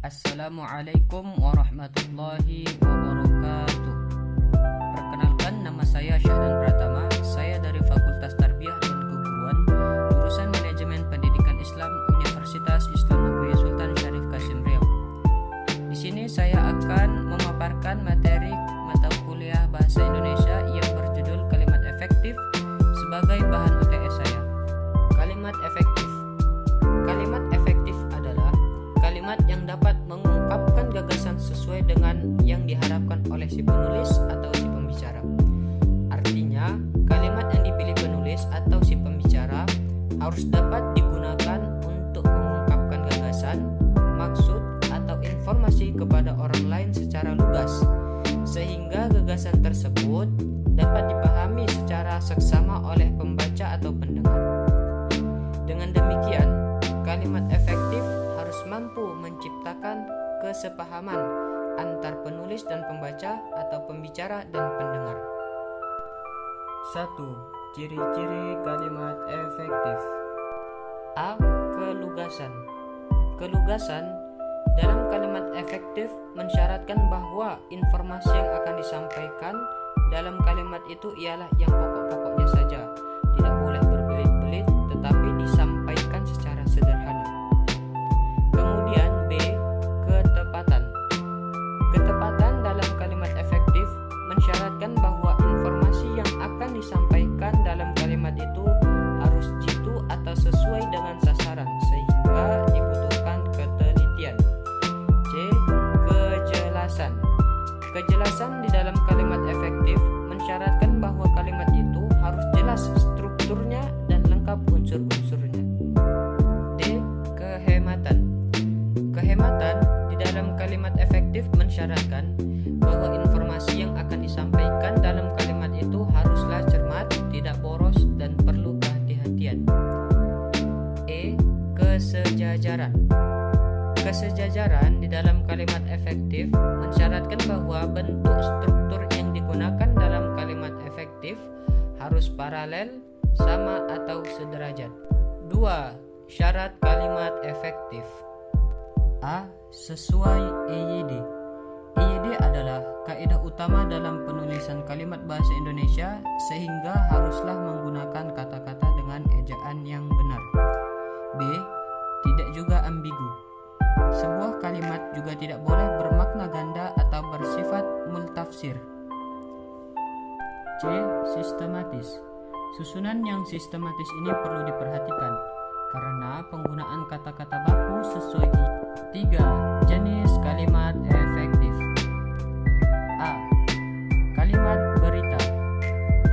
Assalamualaikum warahmatullahi wabarakatuh. Perkenalkan, nama saya Syahdan Pratama. Saya dari Fakultas Tarbiyah dan Keguruan, jurusan Manajemen Pendidikan Islam, Universitas Islam Negeri Sultan Syarif Kasim Riau. Di sini saya akan memaparkan materi mata kuliah Bahasa Indonesia yang berjudul Kalimat Efektif sebagai bahan UTS saya. Kalimat efektif. Kalimat efektif adalah kalimat yang dapat mengungkapkan gagasan sesuai dengan yang diharapkan oleh si penulis atau si pembicara. Artinya, kalimat yang dipilih penulis atau si pembicara harus dapat digunakan untuk mengungkapkan gagasan, maksud, atau informasi kepada orang lain secara lugas, sehingga gagasan tersebut dapat dipahami secara seksama oleh pembaca atau pendengar. Dengan demikian, kalimat efektif harus mampu menciptakan kesepahaman antar penulis dan pembaca atau pembicara dan pendengar. 1. Ciri-ciri kalimat efektif. A. Kelugasan. Kelugasan dalam kalimat efektif mensyaratkan bahwa informasi yang akan disampaikan dalam kalimat itu ialah yang pokok-pokoknya saja, tidak boleh berbelit-belit, tetapi disampaikan secara sederhana. Kemudian B. Ketepatan. Ketepatan dalam kalimat efektif mensyaratkan bahwa informasi yang akan disampaikan dalam kalimat itu harus jitu atau sesuai dengan sasaran, sehingga dibutuhkan ketelitian. C. Kejelasan. Kejelasan di dalam kalimat efektif mensyaratkan bahwa kalimat itu harus jelas strukturnya dan lengkap unsur-unsurnya. D. Kehematan. Kehematan di dalam kalimat efektif mensyaratkan bahwa informasi yang akan disampaikan dalam kalimat itu haruslah cermat, tidak boros, dan perlu kehati-hatian. E. Kesejajaran. Kesejajaran di dalam kalimat efektif mensyaratkan bahwa bentuk struktur yang digunakan dalam kalimat efektif harus paralel, sama, atau sederajat. 2. Syarat kalimat efektif. A. Sesuai EYD. EYD adalah kaidah utama dalam penulisan kalimat bahasa Indonesia, sehingga haruslah menggunakan kata-kata dengan ejaan yang benar. B. Tidak juga ambigu. Sebuah kalimat juga tidak boleh bermakna ganda atau bersifat multafsir. C. Sistematis. Susunan yang sistematis ini perlu diperhatikan karena penggunaan kata-kata baku sesuai. 3. Jenis kalimat efektif. A. Kalimat berita.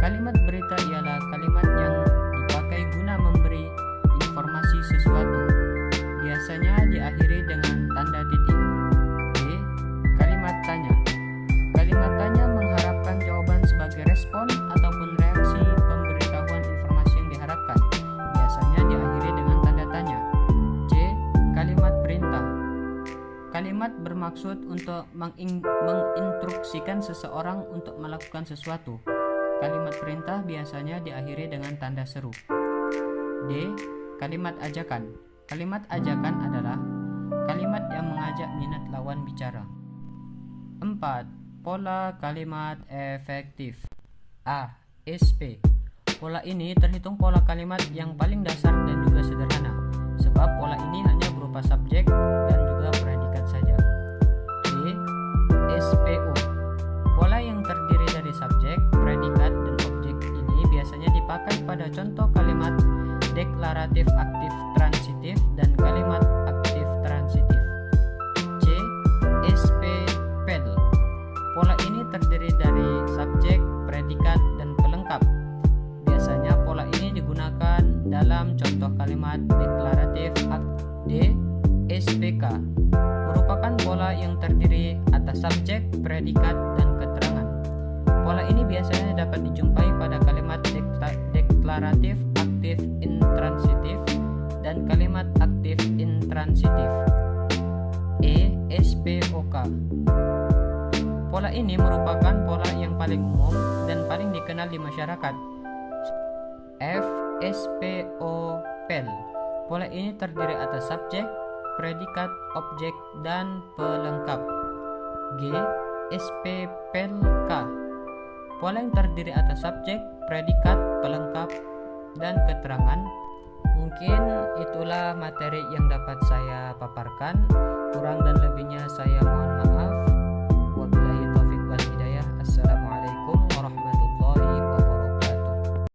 Kalimat berita ialah kalimat yang dipakai guna memberi informasi sesuatu. Biasanya diakhiri dengan tanda titik. B. Kalimat tanya. Kalimat tanya mengharapkan jawaban sebagai respon ataupun reaksi pemberitahuan informasi yang diharapkan. Biasanya diakhiri dengan tanda tanya. C. Kalimat perintah. Kalimat bermaksud untuk menginstruksikan seseorang untuk melakukan sesuatu. Kalimat perintah biasanya diakhiri dengan tanda seru. D. Kalimat ajakan. Kalimat ajakan adalah kalimat yang mengajak minat lawan bicara. 4. Pola kalimat efektif. A. SP. Pola ini terhitung pola kalimat yang paling dasar dan juga sederhana, sebab pola ini hanya berupa subjek dan juga predikat saja. B. SPO. Pola yang terdiri dari subjek, predikat, dan objek ini biasanya dipakai pada contoh kalimat deklaratif aktif transitif dan kalimat aktif transitif. C. SPPL. Pola ini terdiri dari subjek, predikat, dan pelengkap. Biasanya pola ini digunakan dalam contoh kalimat deklaratif aktif. D. SPK. Merupakan pola yang terdiri atas subjek, predikat, dan keterangan. Pola ini biasanya dapat dijumpai pada kalimat deklaratif aktif intransitif dan kalimat aktif intransitif. E. SPOK. Pola ini merupakan pola yang paling umum dan paling dikenal di masyarakat. F. SPOPL. Pola ini terdiri atas subjek, predikat, objek, dan pelengkap. G. SPPLK. Pola yang terdiri atas subjek, predikat, pelengkap, dan keterangan. Mungkin itulah materi yang dapat saya paparkan. Kurang dan lebihnya saya mohon maaf.